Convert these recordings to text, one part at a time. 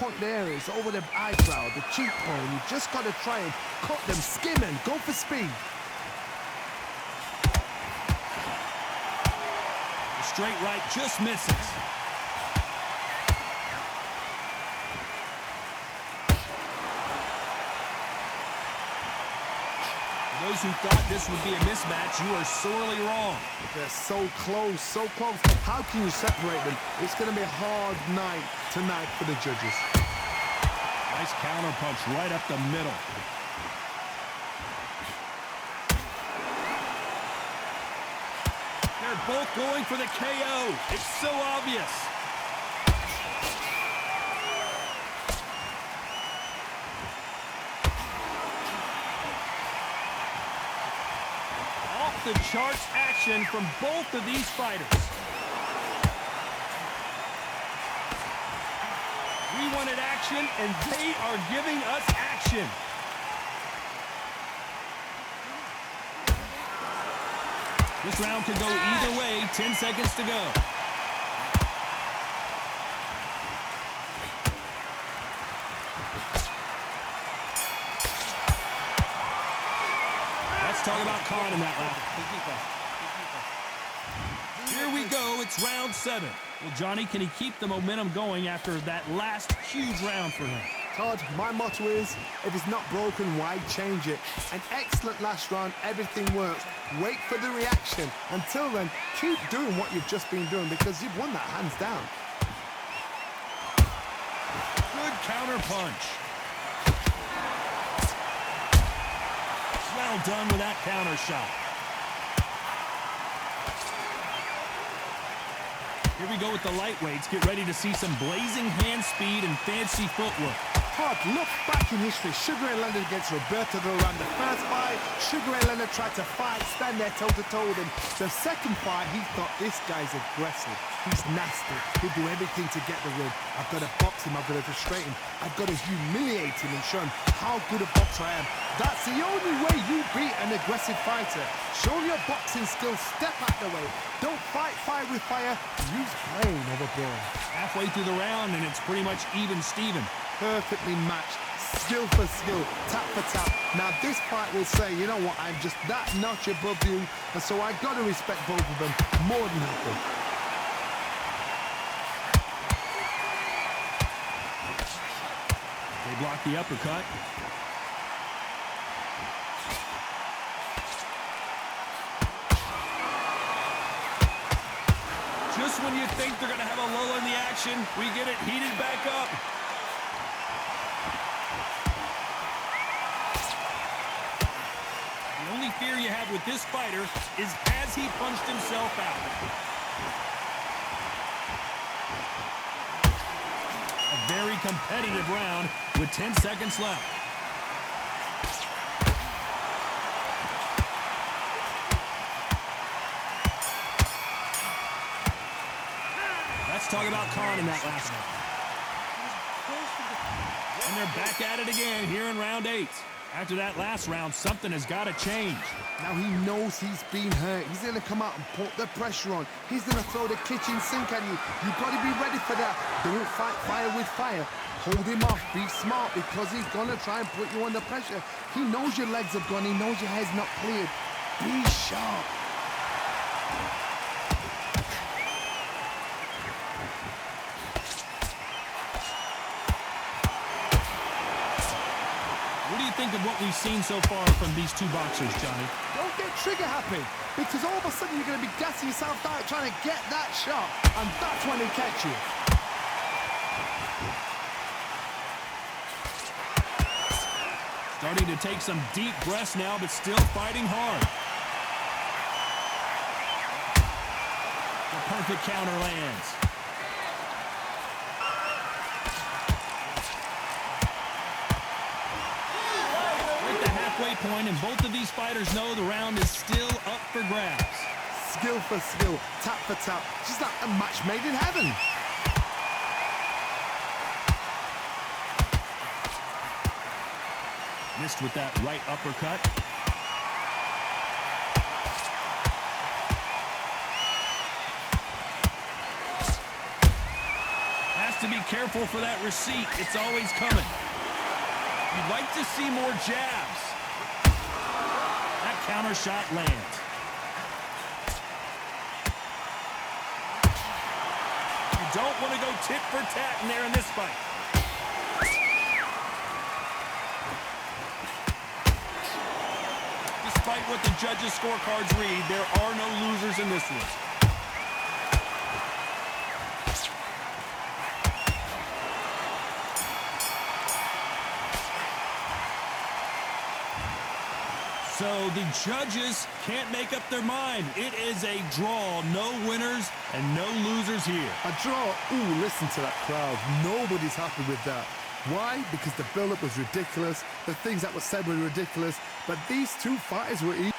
point there is over the eyebrow, the cheekbone. You just got to try and cut them, skim and go for speed. The straight right just misses. Those who thought this would be a mismatch, you are sorely wrong. They're so close, so close. How can you separate them? It's going to be a hard night tonight for the judges. Nice counter punch right up the middle. They're both going for the KO. It's so obvious. The charts action from both of these fighters. We wanted action, and they are giving us action. This round could go either way. 10 seconds to go. Talk about Khan in that round. Here we go. It's round 7. Well, Johnny, can he keep the momentum going after that last huge round for him? Todd, my motto is, if it's not broken, why change it? An excellent last round. Everything works. Wait for the reaction. Until then, keep doing what you've just been doing because you've won that hands down. Good counter punch. Well done with that counter shot. Here we go with the lightweights. Get ready to see some blazing hand speed and fancy footwork. Todd, look back in history. Sugar Ray Leonard against Roberto Duran. The first fight, Sugar Ray Leonard tried to fight, stand there toe-to-toe with him. The second fight, he thought, this guy's aggressive. He's nasty. He'll do everything to get the win. I've got to box him. I've got to frustrate him. I've got to humiliate him and show him how good a boxer I am. That's the only way you beat an aggressive fighter. Show your boxing skills. Step out the way. Don't fight fire with fire. Use brain over brawn. Halfway through the round, and it's pretty much even Steven. Perfectly matched, skill for skill, tap for tap. Now this fight will say, you know what, I'm just that notch above you, and so I got to respect both of them more than happy. They block the uppercut. Just when you think they're going to have a lull in the action, we get it heated back up. The only fear you have with this fighter is has he punched himself out? A very competitive round with 10 seconds left. Let's talk about Khan in that last one. And they're back at it again here in round 8. After that last round, something has got to change. Now he knows he's been hurt. He's going to come out and put the pressure on. He's going to throw the kitchen sink at you. You've got to be ready for that. Don't fight fire with fire. Hold him off. Be smart because he's going to try and put you under pressure. He knows your legs have gone. He knows your head's not cleared. Be sharp. What do you think of what we've seen so far from these two boxers, Johnny? Don't get trigger happy because all of a sudden you're going to be gassing yourself out trying to get that shot, and that's when they catch you. Starting to take some deep breaths now, but still fighting hard. The perfect counter lands. Point, and both of these fighters know the round is still up for grabs. Skill for skill, tap for tap, just like a match made in heaven. Missed with that right uppercut. Has to to be careful for that receipt. It's always coming. You'd like to see more jabs. That counter shot lands. You don't want to go tit for tat in there in this fight. Despite what the judges' scorecards read, there are no losers in this one. So the judges can't make up their mind. It is a draw. No winners and no losers here. A draw. Ooh, listen to that crowd. Nobody's happy with that. Why? Because the build-up was ridiculous. The things that were said were ridiculous. But these two fighters were equal.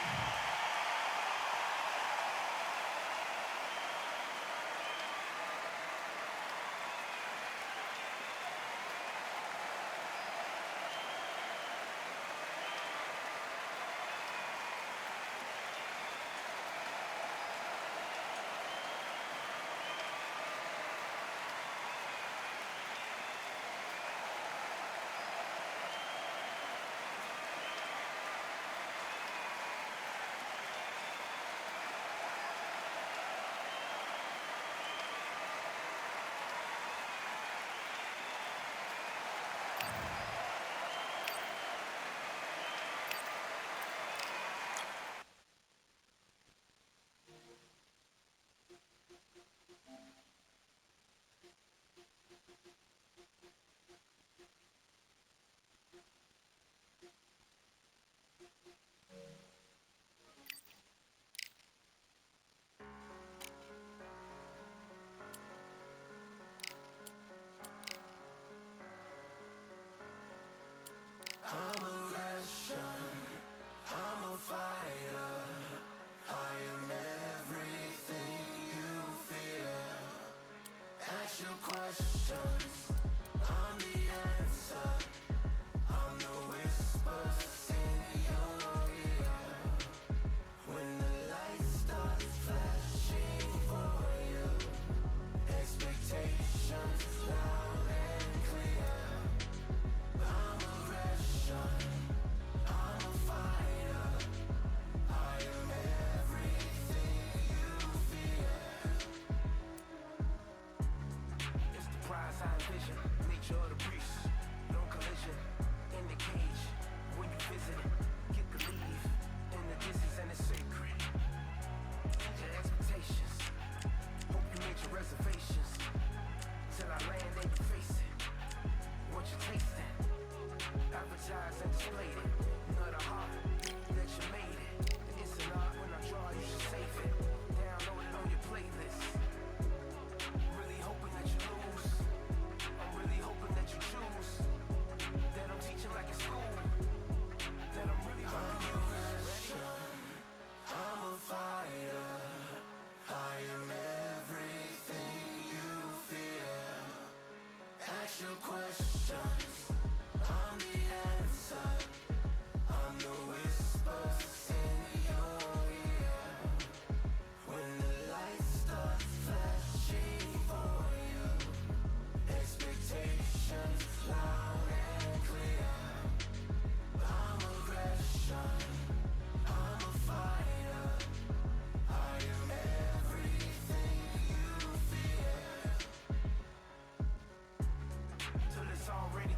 Already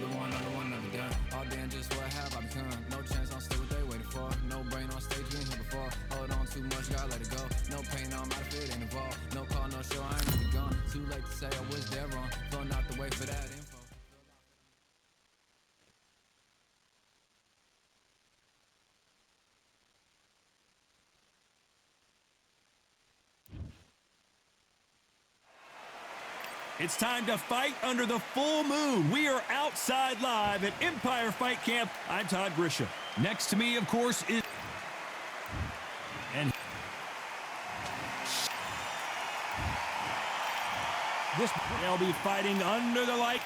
another one, never done. All day and just what have I become? No chance, I'll stay what they waiting for. No brain on stage, been here before. Hold on too much, gotta let it go. No pain, I'm out of it, ain't involved. No call, no show, I ain't really gone. Too late to say I was dead wrong. Flown out the way for that info. It's time to fight under the full moon. We are outside live at Empire Fight Camp. I'm Todd Grisham. Next to me, of course, is... And... They'll be fighting under the light.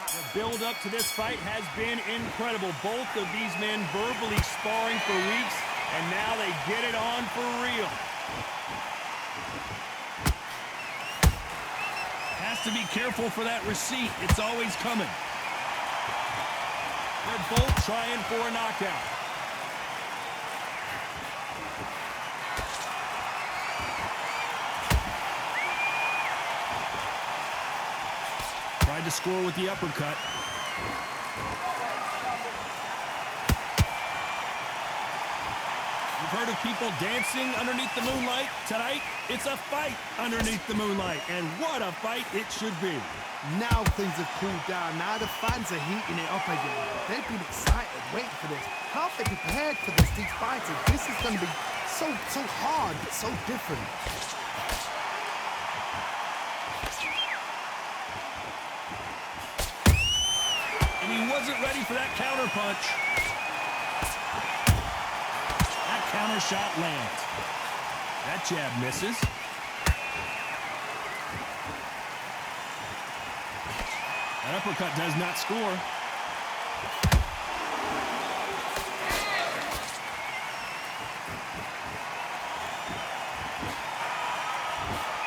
The build up to this fight has been incredible. Both of these men verbally sparring for weeks, and now they get it on for real. Has to be careful for that receipt. It's always coming. They're both trying for a knockout. Tried to score with the uppercut. You've heard of people dancing underneath the moonlight. Tonight, it's a fight underneath the moonlight, and what a fight it should be. Now things have cooled down. Now the fans are heating it up again. They've been excited, waiting for this. How have they prepared for this, these fighters? This is going to be so hard, so different. And he wasn't ready for that counter punch. That counter shot lands. That jab misses. That uppercut does not score.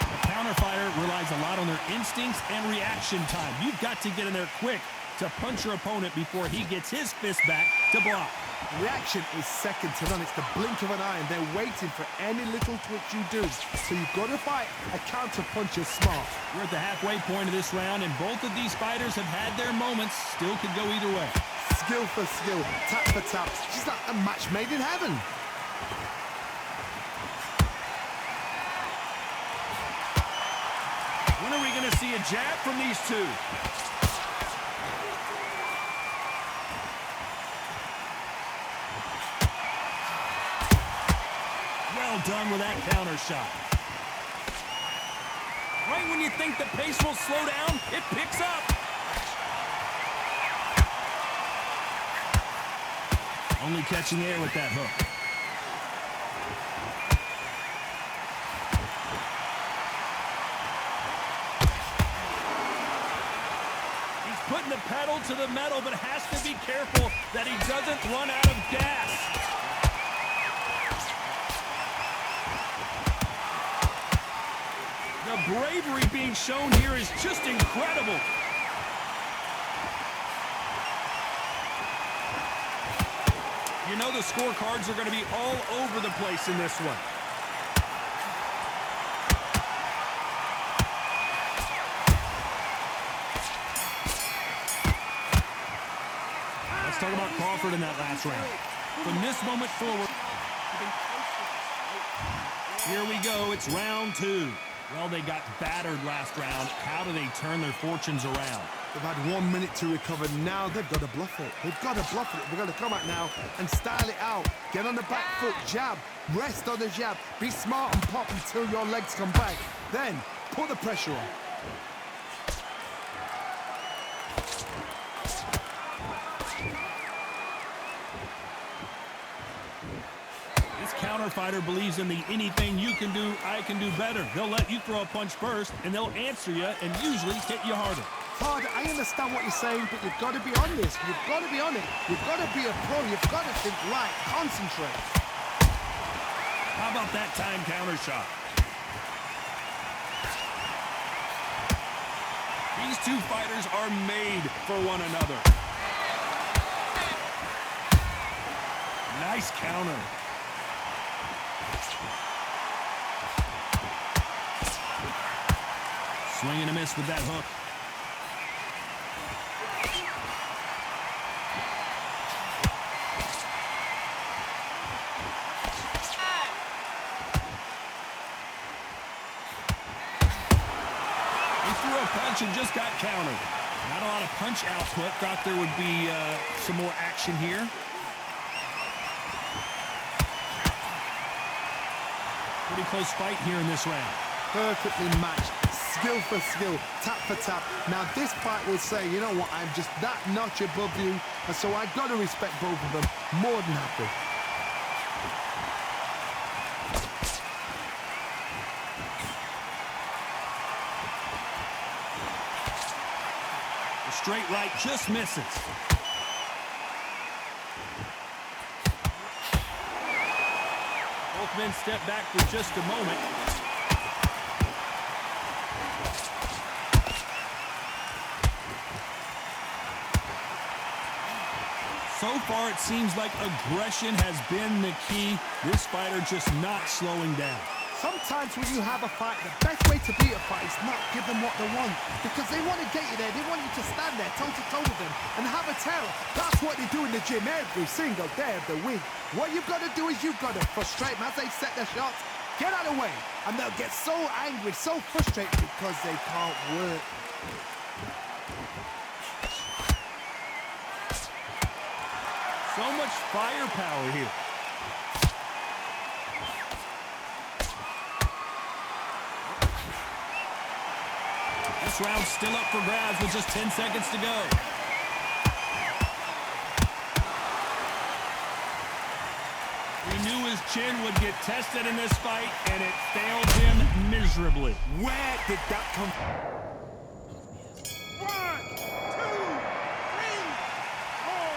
The counter fighter relies a lot on their instincts and reaction time. You've got to get in there quick to punch your opponent before he gets his fist back to block. Reaction is second to none. It's the blink of an eye, and they're waiting for any little twitch you do. So you've got to fight a counter puncher smart. We're at the halfway point of this round, and both of these fighters have had their moments. Still could go either way. Skill for skill, tap for tap. Just like a match made in heaven. When are we going to see a jab from these two? Well done with that counter shot. Right when you think the pace will slow down, it picks up. Only catching air with that hook. He's putting the pedal to the metal, but has to be careful that he doesn't run out of gas. The bravery being shown here is just incredible. You know the scorecards are going to be all over the place in this one. Let's talk about Crawford in that last round. From this moment forward, here we go. It's round two. Well, they got battered last round. How do they turn their fortunes around? They've had 1 minute to recover. Now they've got to bluff it. They've got to bluff it. They've got to come out now and style it out. Get on the back foot, jab, rest on the jab. Be smart and pop until your legs come back. Then put the pressure on. Counter fighter believes in the anything you can do, I can do better. They'll let you throw a punch first, and they'll answer you and usually hit you harder. Todd, I understand what you're saying, but you've got to be on this. You've got to be on it. You've got to be a pro. You've got to think right. Concentrate. How about that time counter shot? These two fighters are made for one another. Nice counter. Swing and a miss with that hook. punch and just got countered. Not a lot of punch output. Thought there would be some more action here. Pretty close fight here in this round. Perfectly matched, skill for skill, tap for tap. Now this fight will say, you know what, I'm just that notch above you, and so I've got to respect both of them more than happy. The straight right just misses. Both men step back for just a moment. So far, it seems like aggression has been the key. This fighter just not slowing down. Sometimes when you have a fight, the best way to beat a fight is not give them what they want. Because they want to get you there. They want you to stand there toe-to-toe with them and have a terror. That's what they do in the gym every single day of the week. What you've got to do is you've got to frustrate them as they set their shots. Get out of the way. And they'll get so angry, so frustrated because they can't work. So much firepower here. This round's still up for grabs with just 10 seconds to go. We knew his chin would get tested in this fight, and it failed him miserably. Where did that come from? 1, 2, 3, 4.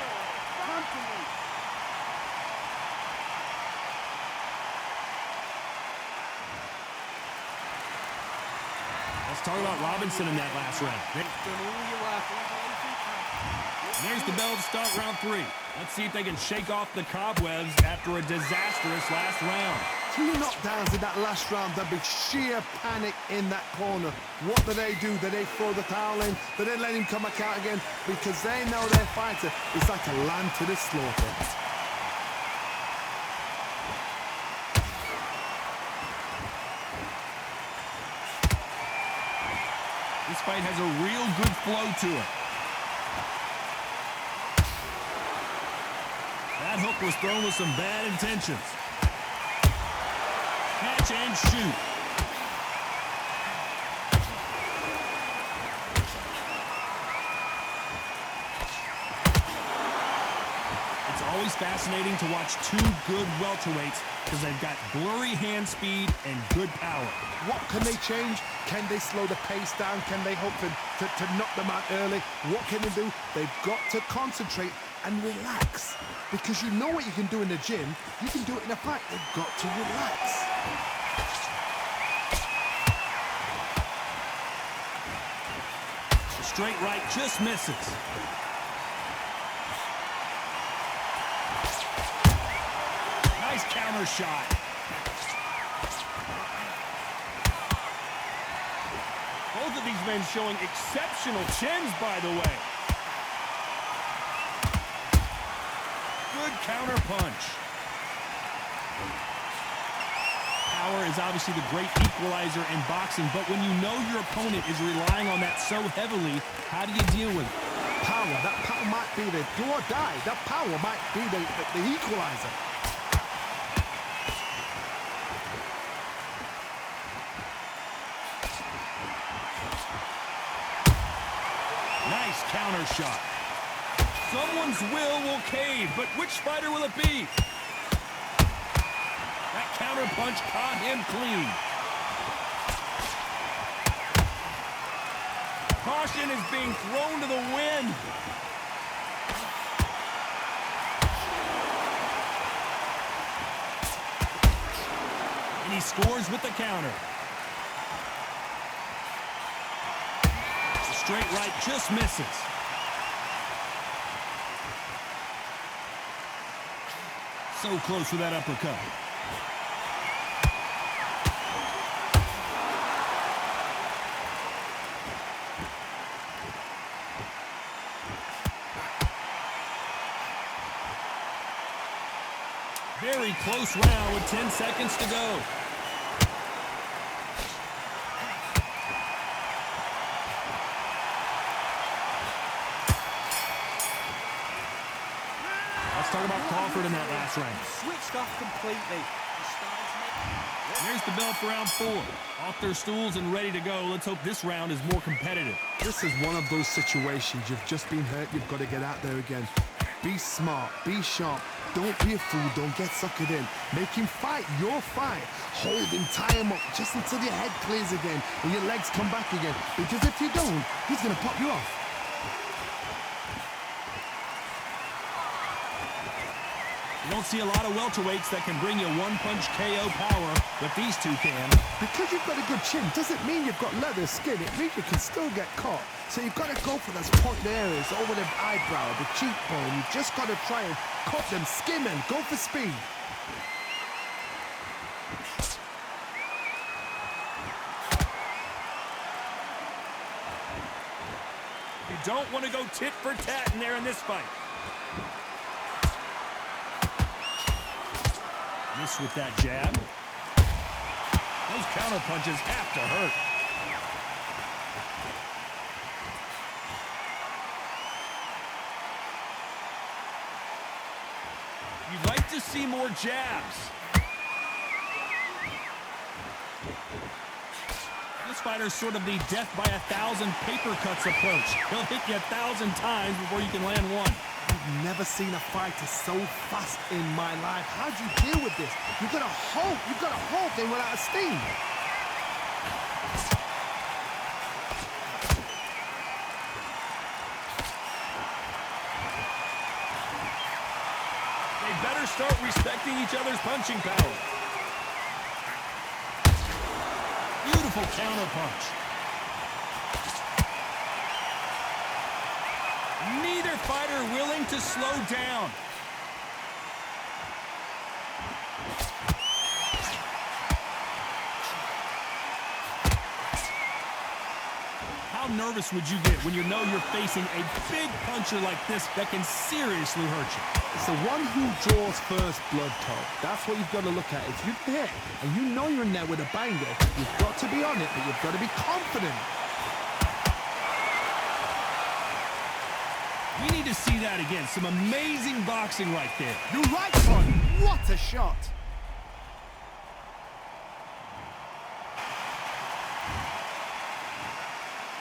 Comfortably. Let's talk about Robinson in that last round. There's the bell to start round 3. Let's see if they can shake off the cobwebs after a disastrous last round. 2 knockdowns in that last round. There'll be sheer panic in that corner. What do? Do they throw the towel in? Do they let him come back out again? Because they know their fighter is like a lamb to the slaughter. This fight has a real good flow to it. That hook was thrown with some bad intentions. Catch and shoot. It's always fascinating to watch 2 good welterweights because they've got blurry hand speed and good power. What can they change? Can they slow the pace down? Can they hope to knock them out early? What can they do? They've got to concentrate and relax. Because you know what you can do in the gym, you can do it in a fight. They've got to relax. The straight right just misses. Nice counter shot. Both of these men showing exceptional chins, by the way. Good counter punch. Power is obviously the great equalizer in boxing, but when you know your opponent is relying on that so heavily, how do you deal with it? Power. That power might be the do or die. That power might be the equalizer. Nice counter shot. Someone's will cave, but which fighter will it be? That counter punch caught him clean. Caution is being thrown to the wind. And he scores with the counter. The straight right just misses. So close with that uppercut. Very close round with 10 seconds to go. Let's talk about Crawford in that last round. Switched off completely. He's starting to make... Here's the bell for round 4. Off their stools and ready to go. Let's hope this round is more competitive. This is one of those situations. You've just been hurt. You've got to get out there again. Be smart. Be sharp. Don't be a fool. Don't get suckered in. Make him fight your fight. Hold him, tie him up just until your head clears again and your legs come back again. Because if you don't, he's going to pop you off. You don't see a lot of welterweights that can bring you one-punch KO power, but these two can. Because you've got a good chin doesn't mean you've got leather skin. It means you can still get caught. So you've got to go for those point areas over the eyebrow, the cheekbone. You've just got to try and cut them, skim them, go for speed. You don't want to go tit for tat in there in this fight. Miss with that jab. Those counter punches have to hurt. You'd like to see more jabs. This fighter's sort of the death by 1,000 paper cuts approach. He'll hit you 1,000 times before you can land one. I've never seen a fighter so fast in my life. How do you deal with this? You've got to hold. You've got to hold them without a steam. They better start respecting each other's punching power. Beautiful counter punch. Neither fighter willing to slow down. How nervous would you get when you know you're facing a big puncher like this that can seriously hurt you? It's the one who draws first blood, Todd. That's what you've got to look at. If you hit and you know you're in there with a banger, you've got to be on it, but you've got to be confident. We need to see that again. Some amazing boxing right there. You're right, Todd. What a shot.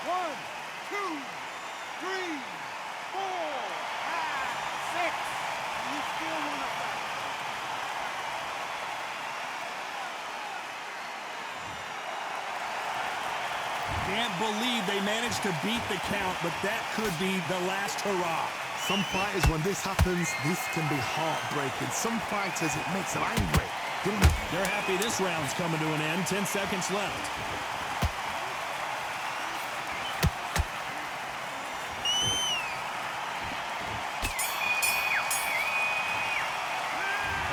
One, two, three, 4, 5, 6. You still want to fight. Can't believe they managed to beat the count, but that could be the last hurrah. Some fighters, when this happens, this can be heartbreaking. Some fighters, it makes them angry. They're happy this round's coming to an end. 10 seconds left.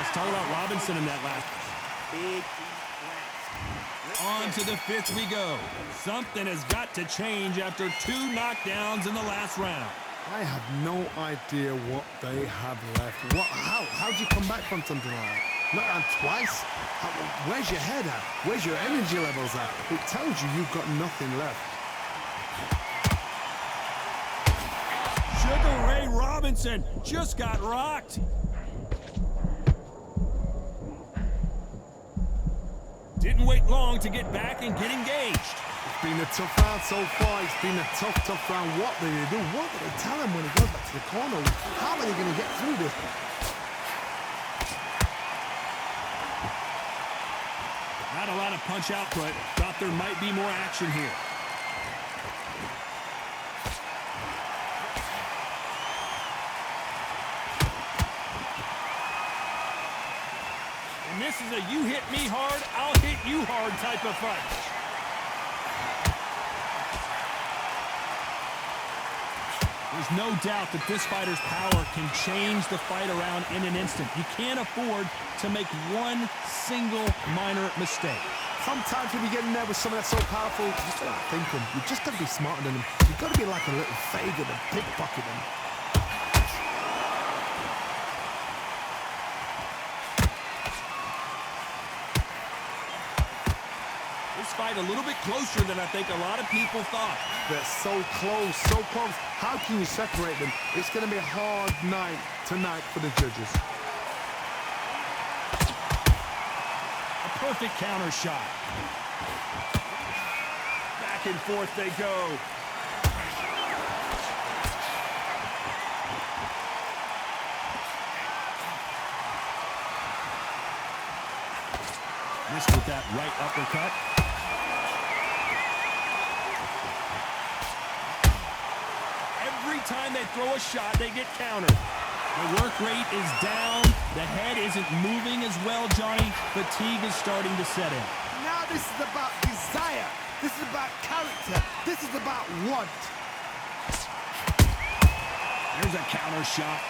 Let's talk about Robinson in that last. Big, deep breaths. On to the 5th we go. Something has got to change after 2 knockdowns in the last round. I have no idea what they have left. How do you come back from something like that? Knocked down twice? Where's your head at? Where's your energy levels at? It tells you you've got nothing left. Sugar Ray Robinson just got rocked. Didn't wait long to get back and get engaged. It's been a tough round so far. It's been a tough round. What do they do? What do they tell him when he goes back to the corner? How are they going to get through this? Not a lot of punch output. Thought there might be more action here. And this is a you hit me hard, I'll hit you hard type of fight. There's no doubt that this fighter's power can change the fight around in an instant. You can't afford to make one single minor mistake. Sometimes when you get in there with someone that's so powerful, you start thinking. You've just got to be smarter than them. You've got to be like a little Fagan and pickpocket them. This fight a little bit closer than I think a lot of people thought. They're so close, so close. How can you separate them? It's going to be a hard night tonight for the judges. A perfect counter shot. Back and forth they go. Missed with that right uppercut. Every time they throw a shot, they get countered. The work rate is down. The head isn't moving as well, Johnny. Fatigue is starting to set in. Now this is about desire. This is about character. This is about want. There's a counter shot.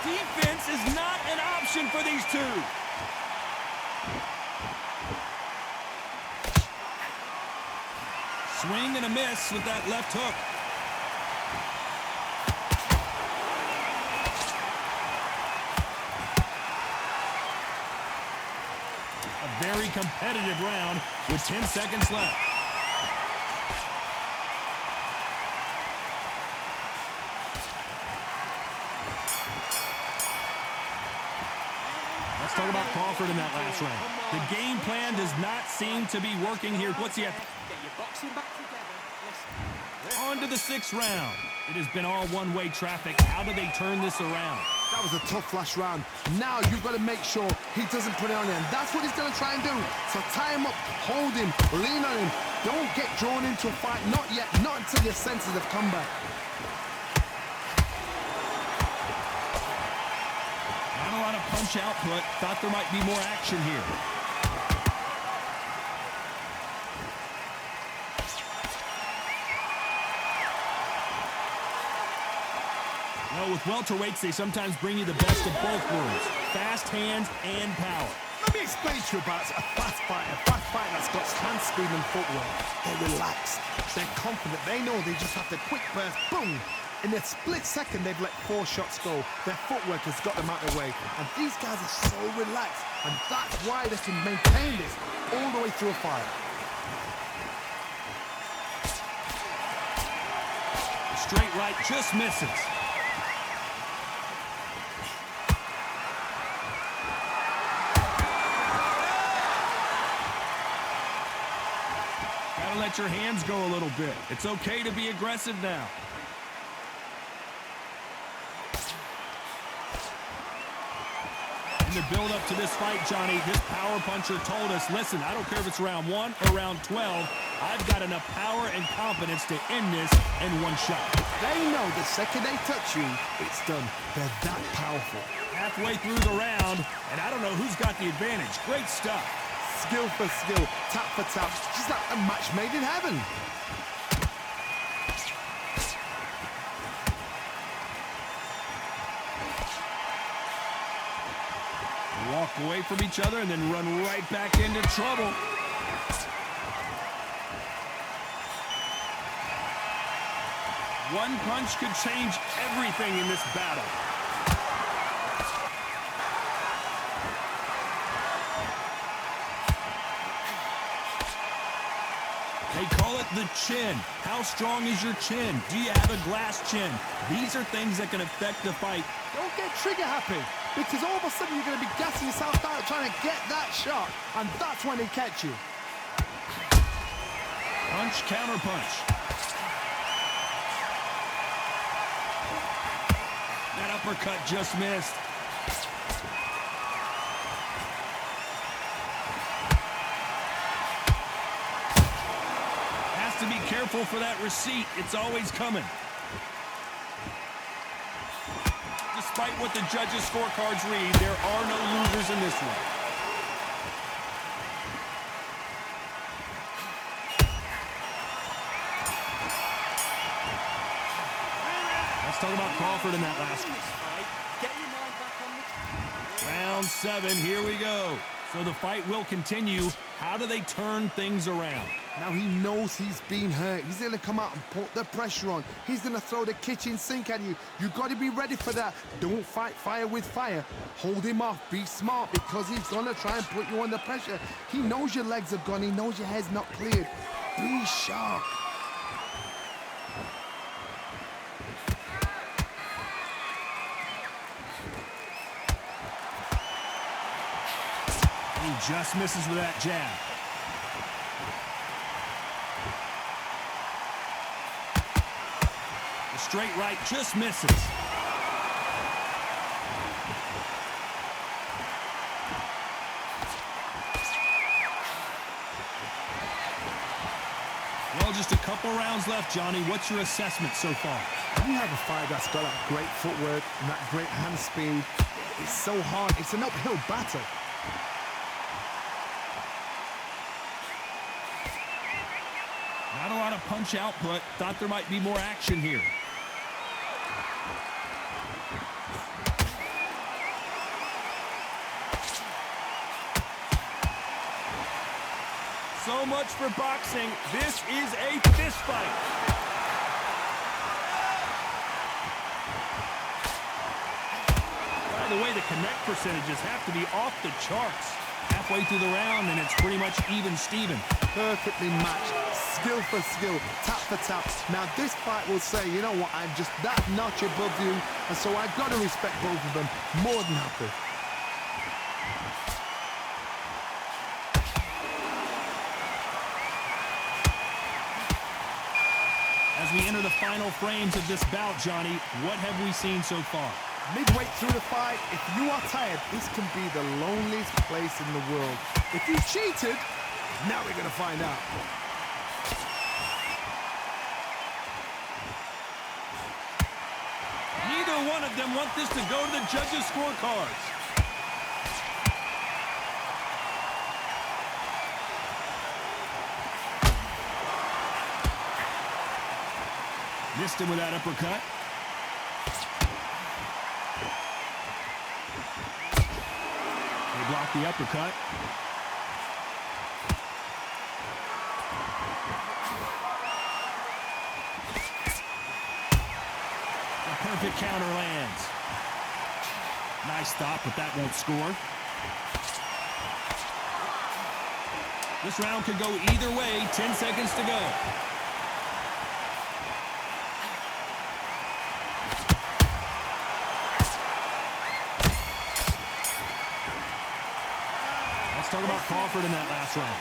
Defense is not an option for these two. Swing and a miss with that left hook. A very competitive round with 10 seconds left. Let's talk about Crawford in that last round. The game plan does not seem to be working here. What's he have? Get your boxing back together. Listen. On to the 6th round. It has been all one-way traffic. How do they turn this around? That was a tough last round. Now you've got to make sure he doesn't put it on him. That's what he's going to try and do. So tie him up, hold him, lean on him. Don't get drawn into a fight. Not yet. Not until your senses have come back. Not a lot of punch output. Thought there might be more action here. Well, with welterweights, they sometimes bring you the best of both worlds. Fast hands and power. Let me explain to you about a fast fighter. A fast fighter that's got hand speed and footwork. They're relaxed. They're confident. They know they just have to quick burst. Boom! In a split second, they've let 4 shots go. Their footwork has got them out of the way. And these guys are so relaxed. And that's why they can maintain this all the way through a fight. Straight right just misses. Gotta let your hands go a little bit. It's okay to be aggressive now. In the build-up to this fight, Johnny, this power puncher told us, listen, I don't care if it's round 1 or round 12, I've got enough power and confidence to end this in one shot. They know the second they touch you, it's done. They're that powerful. Halfway through the round, and I don't know who's got the advantage. Great stuff. Skill for skill, tap for tap. Just like a match made in heaven. Walk away from each other and then run right back into trouble. One punch could change everything in this battle. They call it the chin. How strong is your chin? Do you have a glass chin? These are things that can affect the fight. Don't get trigger happy, because all of a sudden you're going to be gassing yourself out trying to get that shot, and that's when they catch you. Punch, counter punch. That uppercut just missed. Has to be careful for that receipt. It's always coming. Despite what the judges' scorecards read, there are no losers in this one. Let's talk about Crawford in that last one. Get your mind back on the... Round 7, here we go. So the fight will continue. How do they turn things around? Now he knows he's been hurt. He's going to come out and put the pressure on. He's going to throw the kitchen sink at you. You've got to be ready for that. Don't fight fire with fire. Hold him off. Be smart because he's going to try and put you under pressure. He knows your legs are gone. He knows your head's not cleared. Be sharp. He just misses with that jab. The straight right just misses. Well, just a couple rounds left, Johnny. What's your assessment so far? You have a fight that's got that great footwork and that great hand speed. It's so hard. It's an uphill battle. Not a lot of punch output. Thought there might be more action here. So much for boxing. This is a fist fight. By the way, the connect percentages have to be off the charts. Halfway through the round, and it's pretty much even Steven. Perfectly matched. Skill for skill. Tap for tap. Now, this fight will say, you know what, I'm just that notch above you, and so I've got to respect both of them. More than happy. As we enter the final frames of this bout, Johnny, what have we seen so far? Midway through the fight, if you are tired, this can be the loneliest place in the world. If you cheated, now we're going to find out. Neither one of them want this to go to the judges' scorecards. Missed him with that uppercut. They blocked the uppercut. A perfect counter lands. Nice stop, but that won't score. This round could go either way. 10 seconds to go. Let's talk about Crawford in that last round.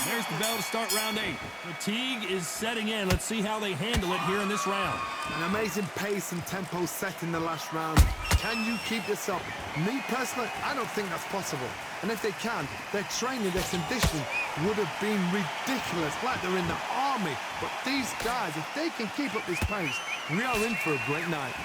There's the bell to start round 8. Fatigue is setting in. Let's see how they handle it here in this round. An amazing pace and tempo set in the last round. Can you keep this up? Me personally, I don't think that's possible. And if they can, their training, their conditioning would have been ridiculous, like they're in the army. But these guys, if they can keep up this pace, we are in for a great night.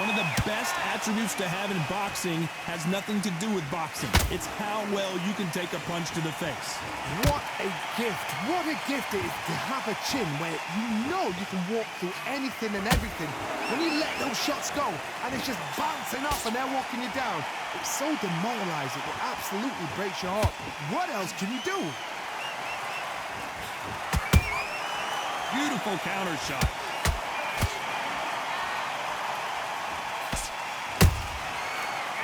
One of the best attributes to have in boxing has nothing to do with boxing. It's how well you can take a punch to the face. What a gift. What a gift it is to have a chin where you know you can walk through anything and everything. When you let those shots go and it's just bouncing off and they're walking you down, it's so demoralizing. It absolutely breaks your heart. What else can you do? Beautiful counter shot.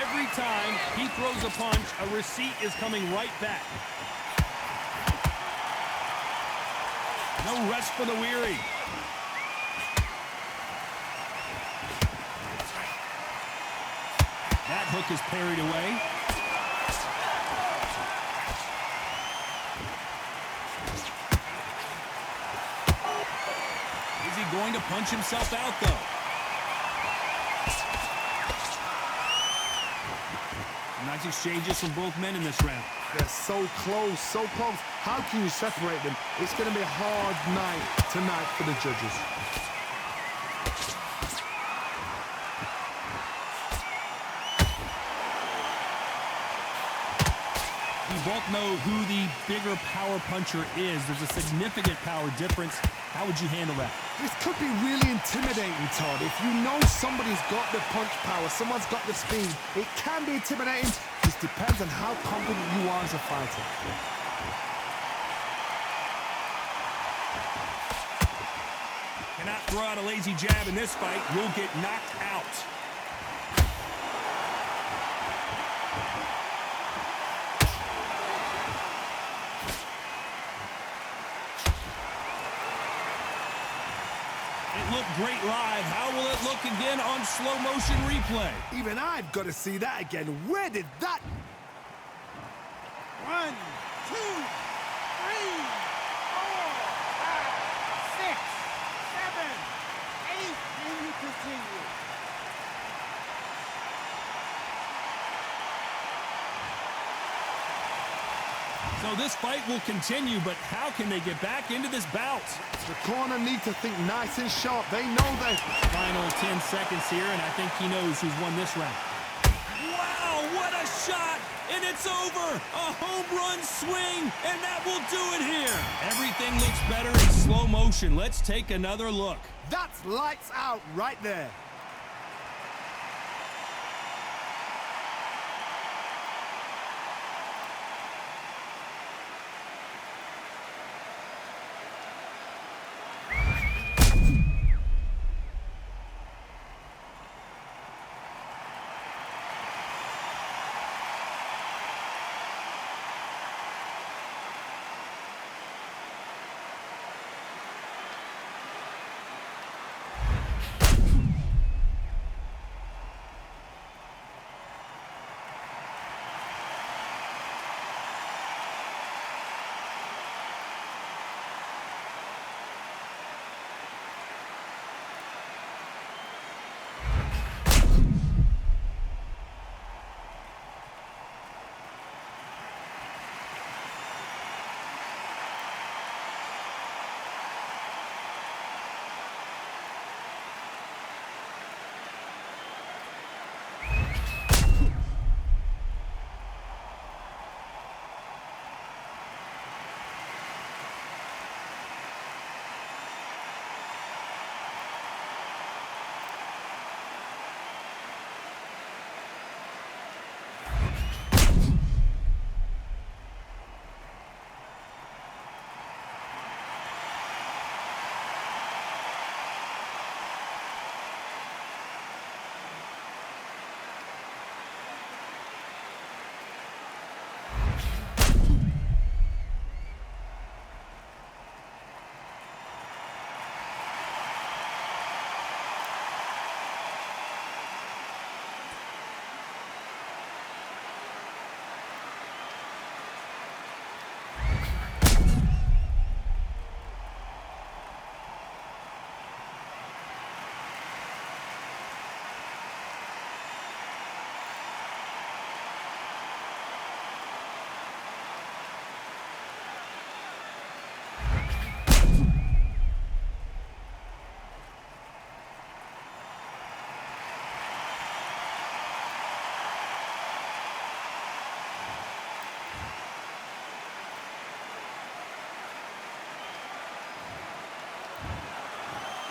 Every time he throws a punch, a receipt is coming right back. No rest for the weary. That hook is parried away. Is he going to punch himself out, though? Nice exchanges from both men in this round. They're so close, so close. How can you separate them? It's going to be a hard night tonight for the judges. We both know who the bigger power puncher is. There's a significant power difference. How would you handle that? This could be really intimidating, Todd. If you know somebody's got the punch power, someone's got the speed, it can be intimidating. Just depends on how confident you are as a fighter. Cannot throw out a lazy jab in this fight. You'll get knocked out. It looked great live. How will it look again on slow motion replay? Even I've got to see that again. Where did that... 1, 2, 3, 4, 5, 6, 7, 8, and you continue. So this fight will continue, but how can they get back into this bout? The corner need to think nice and sharp. They know they... Final 10 seconds here, and I think he knows who's won this round. Wow, what a shot! And it's over! A home run swing, and that will do it here. Everything looks better in slow motion. Let's take another look. That's lights out right there.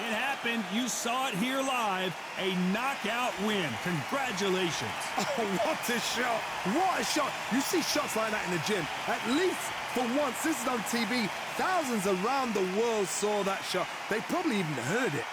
It happened. You saw it here live. A knockout win. Congratulations. Oh, what a shot. What a shot. You see shots like that in the gym. At least for once, this is on TV. Thousands around the world saw that shot. They probably even heard it.